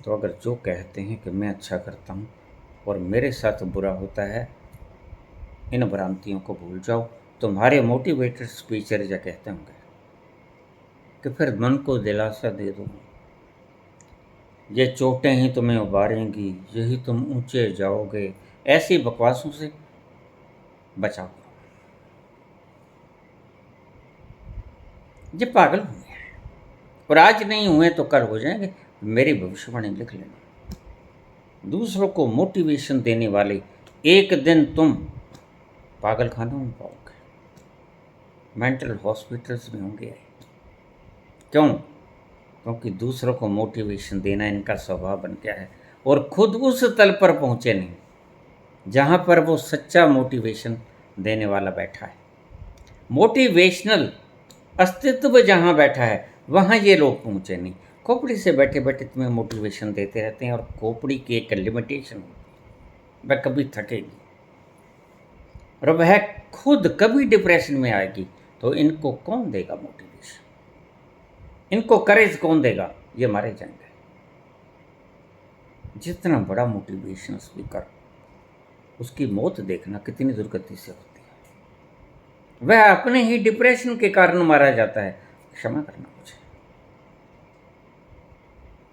तो अगर जो कहते हैं कि मैं अच्छा करता हूँ और मेरे साथ बुरा होता है, इन भ्रांतियों को भूल जाओ। तुम्हारे मोटिवेटेड स्पीचर या कहते होंगे कि फिर मन को दिलासा दे दो, ये चोटें ही तुम्हें उबारेंगी, यही तुम ऊंचे जाओगे। ऐसी बकवासों से बचाओ। ये पागल हुए हैं, और आज नहीं हुए तो कल हो जाएंगे। मेरी भविष्यवाणी लिख लेना। दूसरों को मोटिवेशन देने वाले एक दिन तुम पागल खानों में पाओगे, मेंटल हॉस्पिटल्स में होंगे। क्यों? क्योंकि दूसरों को मोटिवेशन देना इनका स्वभाव बन गया है, और खुद उस तल पर पहुंचे नहीं जहां पर वो सच्चा मोटिवेशन देने वाला बैठा है। मोटिवेशनल अस्तित्व जहां बैठा है, वहां ये लोग पहुंचे नहीं। खोपड़ी से बैठे बैठे तुम्हें मोटिवेशन देते रहते हैं, और खोपड़ी की एक लिमिटेशन होती है, वह कभी थकेगी, और वह खुद कभी डिप्रेशन में आएगी। तो इनको कौन देगा मोटिवेशन? इनको करेज कौन देगा? ये मारे जाएंगे। जितना बड़ा मोटिवेशन स्पीकर, उसकी मौत देखना कितनी दुर्गति से होती है। वह अपने ही डिप्रेशन के कारण मारा जाता है। क्षमा करना मुझे,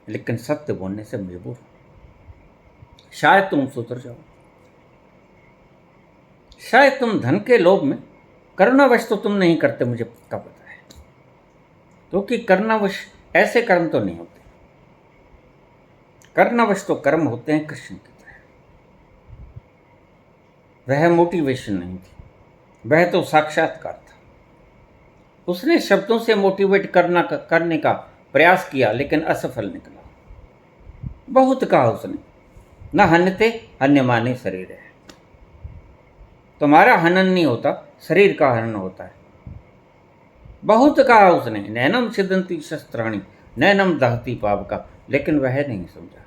लेकिन सत्य बोलने से मजबूर हूं। शायद तुम सुधर जाओ, शायद तुम धन के लोभ में, करुणावश तो तुम नहीं करते, मुझे पक्का पता है, क्योंकि करुणावश ऐसे कर्म तो नहीं होते। करुणावश तो कर्म होते हैं कृष्ण की तरह। वह मोटिवेशन नहीं थी, वह तो साक्षात्कार था। उसने शब्दों से मोटिवेट करने का प्रयास किया, लेकिन असफल निकला। बहुत कहा उसने, न हन्यते हन्यमाने शरीर है। तुम्हारा हनन नहीं होता, शरीर का हनन होता है। बहुत कहा उसने, नैनम छिदंती शस्त्राणी नैनम दहती पावका, लेकिन वह नहीं समझा।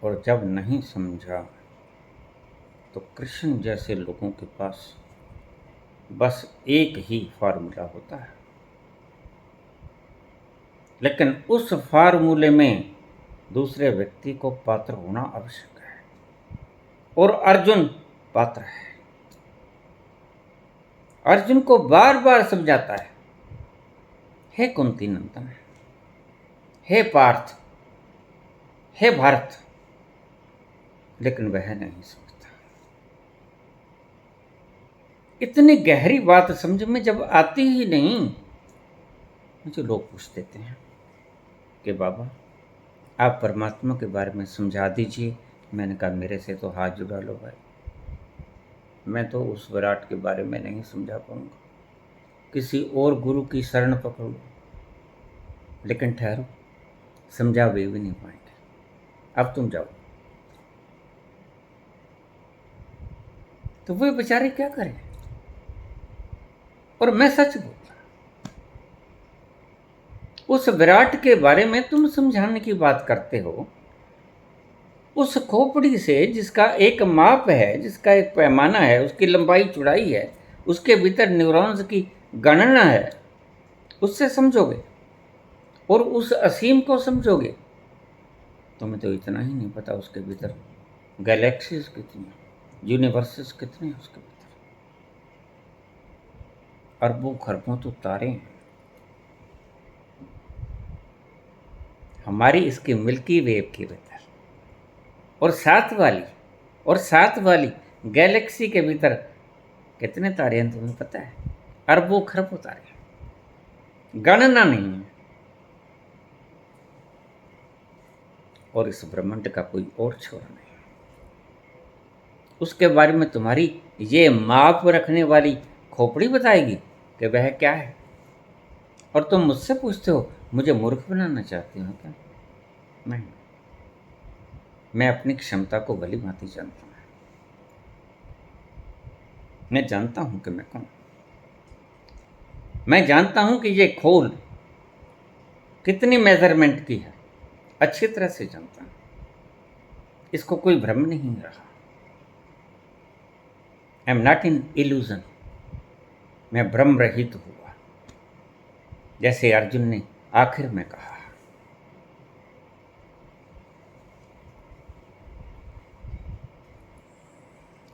और जब नहीं समझा तो कृष्ण जैसे लोगों के पास बस एक ही फार्मूला होता है, लेकिन उस फार्मूले में दूसरे व्यक्ति को पात्र होना आवश्यक है, और अर्जुन पात्र है। अर्जुन को बार बार समझाता है, हे कुंती नंदन, हे पार्थ, हे भारत, लेकिन वह नहीं समझता। इतनी गहरी बात समझ में जब आती ही नहीं, मुझे लोग पूछ देते हैं कि बाबा आप परमात्मा के बारे में समझा दीजिए। मैंने कहा मेरे से तो हाथ जुड़ा लो भाई, मैं तो उस विराट के बारे में नहीं समझा पाऊंगा, किसी और गुरु की शरण पकड़ो। लेकिन ठहरो, समझा वे भी नहीं पाएंगे। अब तुम जाओ। तो वे बेचारे क्या करें। और मैं सच बोल रहा, उस विराट के बारे में तुम समझाने की बात करते हो, उस खोपड़ी से जिसका एक माप है, जिसका एक पैमाना है, उसकी लंबाई चौड़ाई है, उसके भीतर न्यूरॉन्स की गणना है, उससे समझोगे और उस असीम को समझोगे। तुम्हें तो इतना ही नहीं पता उसके भीतर गैलेक्सीज कितनी, यूनिवर्सेस कितने हैं उसके भीतर, अरबों खरबों तो तारे हैं। हमारी इसकी मिल्की वेव के भीतर और साथ वाली गैलेक्सी के भीतर कितने तारे हैं तुम्हें पता है? अरबों खरबों तारे, गणना नहीं है। और इस ब्रह्मांड का कोई और छोर नहीं। उसके बारे में तुम्हारी ये माप रखने वाली खोपड़ी बताएगी कि वह क्या है। और तुम मुझसे पूछते हो मुझे मूर्ख बनाना चाहते हो क्या? नहीं, मैं अपनी क्षमता को भली भांति जानता हूं। मैं जानता हूं कि मैं कौन। मैं जानता हूं कि ये खोल कितनी मेजरमेंट की है, अच्छी तरह से जानता हूं। इसको कोई भ्रम नहीं रहा। I am not in illusion. मैं भ्रम रहित हुआ, जैसे अर्जुन ने आखिर में कहा।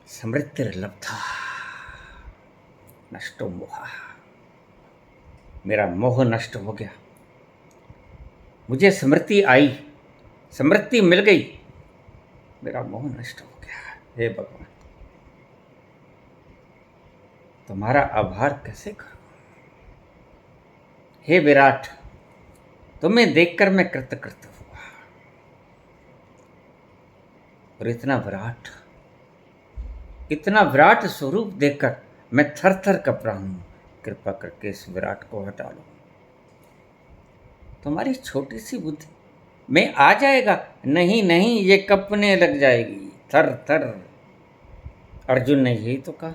स्मृतिर्लब्धा नष्टो मोह। मेरा मोह नष्ट हो गया, मुझे स्मृति आई, स्मृति मिल गई, मेरा मोह नष्ट हो गया। हे भगवान, तुम्हारा आभार कैसे करूं। हे विराट, तुम्हें देखकर मैं कृतकृत हुआ। और इतना विराट स्वरूप देखकर मैं थर थर कँप रहा हूं। कृपा करके इस विराट को हटा लो। तुम्हारी छोटी सी बुद्धि में आ जाएगा, नहीं नहीं ये कँपने लग जाएगी थर थर। अर्जुन ने यही तो कहा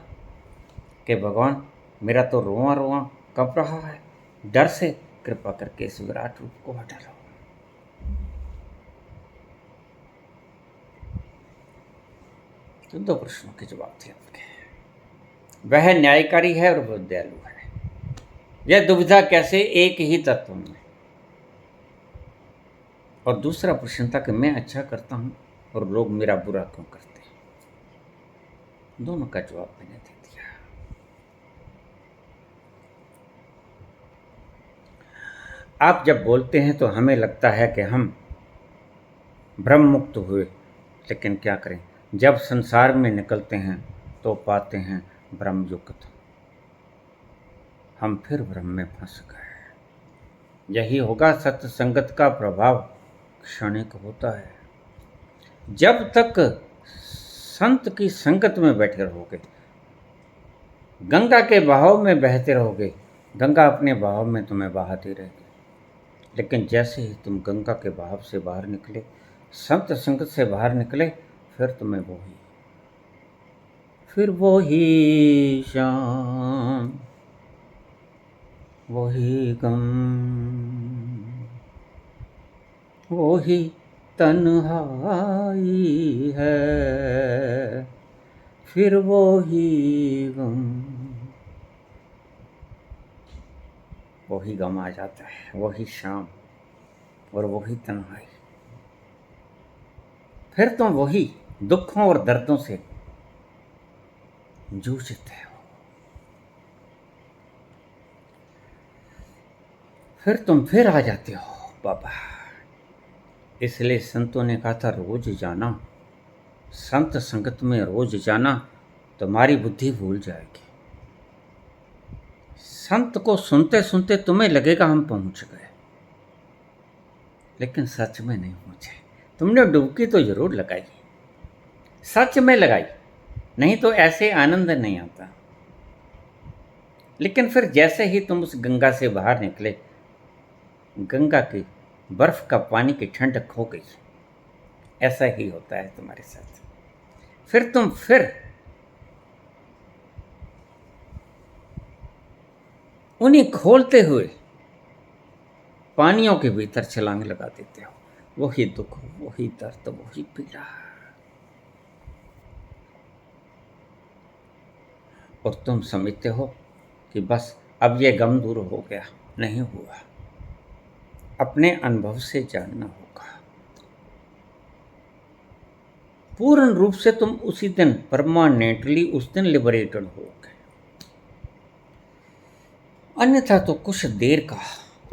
कि भगवान मेरा तो रोआ रोआ कँप रहा है डर से, कृपा करके इस विराट रूप को हटा लो। तो दो प्रश्नों के जवाब थे आपके। वह न्यायकारी है और वह दयालु है। यह दुविधा कैसे एक ही तत्व में। और दूसरा प्रश्न था कि मैं अच्छा करता हूँ और लोग मेरा बुरा क्यों करते हैं। दोनों का जवाब मैंने दे दिया। आप जब बोलते हैं तो हमें लगता है कि हम भ्रम मुक्त हुए, लेकिन क्या करें, जब संसार में निकलते हैं तो पाते हैं भ्रम युक्त। हम फिर भ्रम में फंस गए। यही होगा सत्य संगत का प्रभाव, क्षणिक होता है। जब तक संत की संगत में बैठे रहोगे, गंगा के बहाव में बहते रहोगे, गंगा अपने बहाव में तुम्हें बहाती रहेगी। लेकिन जैसे ही तुम गंगा के बहाव से बाहर निकले, संत संगत से बाहर निकले, फिर तुम्हें वही शाम, वही गम, वही तन्हाई है, फिर वही गम, वही गम आ जाता है, वही शाम और वही तन्हाई। फिर तुम वही दुखों और दर्दों से जूझते हो। फिर तुम फिर आ जाते हो बाबा। इसलिए संतों ने कहा था रोज जाना, संत संगत में रोज जाना, तुम्हारी बुद्धि भूल जाएगी। संत को सुनते सुनते तुम्हें लगेगा हम पहुंच गए, लेकिन सच में नहीं पहुंचे। तुमने डुबकी तो जरूर लगाई, सच में लगाई, नहीं तो ऐसे आनंद नहीं आता। लेकिन फिर जैसे ही तुम उस गंगा से बाहर निकले, गंगा की बर्फ का पानी की ठंडक खो गई। ऐसा ही होता है तुम्हारे साथ। फिर तुम उन्हीं खोलते हुए पानियों के भीतर छलांग लगा देते हो। वही दुख, वही दर्द, वही पीड़ा, और तुम समझते हो कि बस अब ये गम दूर हो गया। नहीं हुआ। अपने अनुभव से जानना होगा। पूर्ण रूप से तुम उसी दिन परमानेंटली उस दिन लिबरेटेड हो गए। अन्यथा तो कुछ देर का,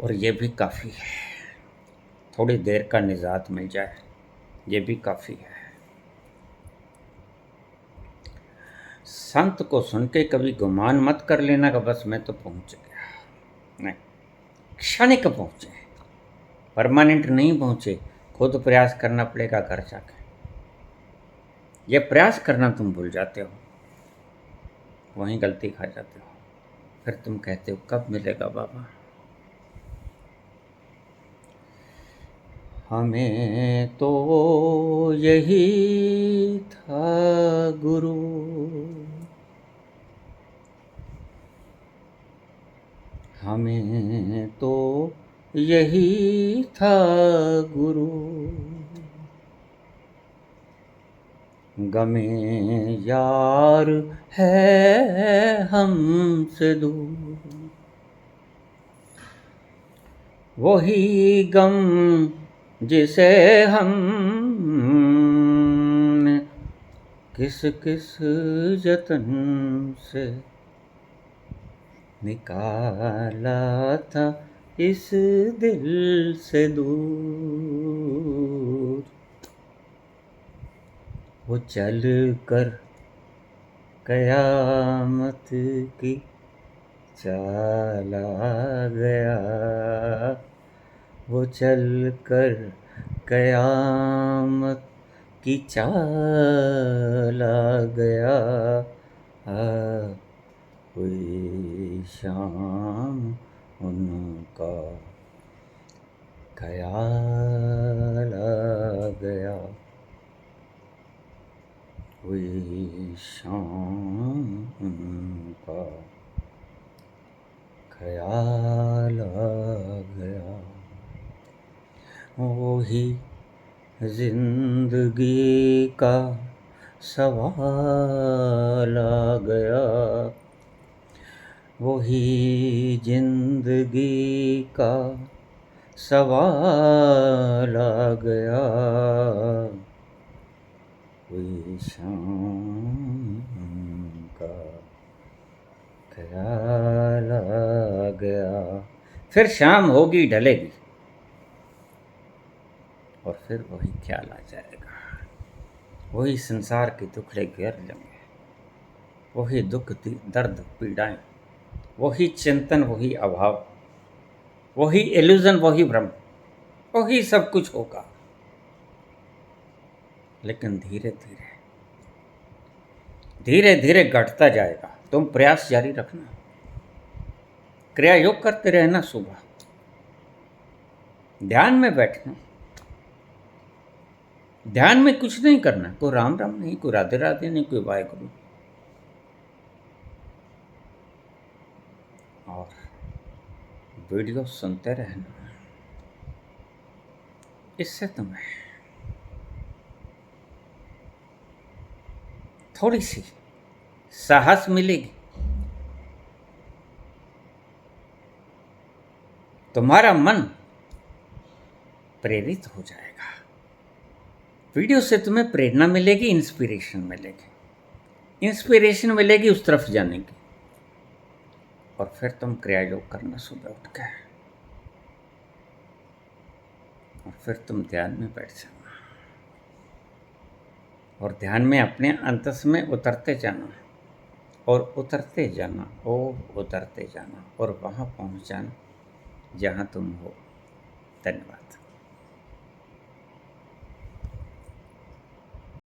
और ये भी काफ़ी है, थोड़ी देर का निजात मिल जाए, ये भी काफ़ी है। संत को सुन के कभी गुमान मत कर लेना कि बस मैं तो पहुंच गया। नहीं, क्षणिक पहुंचे, परमानेंट नहीं पहुंचे। खुद प्रयास करना पड़ेगा घर जाके। ये प्रयास करना तुम भूल जाते हो, वहीं गलती खा जाते हो। फिर तुम कहते हो कब मिलेगा बाबा। हमें तो यही था गुरु, हमें तो यही था गुरु, गमे यार है हमसे दूर, वही गम जिसे हम किस किस जतन से निकाला था इस दिल से दूर, वो चल कर कयामत की चला गया, वो चल कर कयामत की चला गया, कोई शाम उनका ख्याल आ गया, कोई शाम उनका ख्याल आ गया, वही जिंदगी का सवाल आ गया, वही जिंदगी का सवाल आ गया, कोई शाम का ख्याल आ गया। फिर शाम होगी, ढलेगी, और फिर वही ख्याल आ जाएगा। वही संसार के दुखड़े घेर लेंगे, वही दुख दर्द पीड़ाएं, वही चिंतन, वही अभाव, वही इल्यूजन, वही भ्रम, वही सब कुछ होगा। लेकिन धीरे धीरे धीरे धीरे घटता जाएगा। तुम प्रयास जारी रखना, क्रिया योग करते रहना, सुबह ध्यान में बैठना। ध्यान में कुछ नहीं करना, कोई राम राम नहीं, कोई राधे राधे नहीं, कोई वाहेगुरु। और वीडियो सुनते रहना, इससे तुम्हें थोड़ी सी साहस मिलेगी। तुम्हारा मन प्रेरित हो जाएगा। वीडियो से तुम्हें प्रेरणा मिलेगी, इंस्पिरेशन मिलेगी, इंस्पिरेशन मिलेगी उस तरफ जाने की। और फिर तुम क्रिया योग करना सुबह उठ के, और फिर तुम ध्यान में बैठ जाना, और ध्यान में अपने अंतस में उतरते जाना, और उतरते जाना, और उतरते जाना, और वहाँ पहुँच जाना जहाँ तुम हो। धन्यवाद।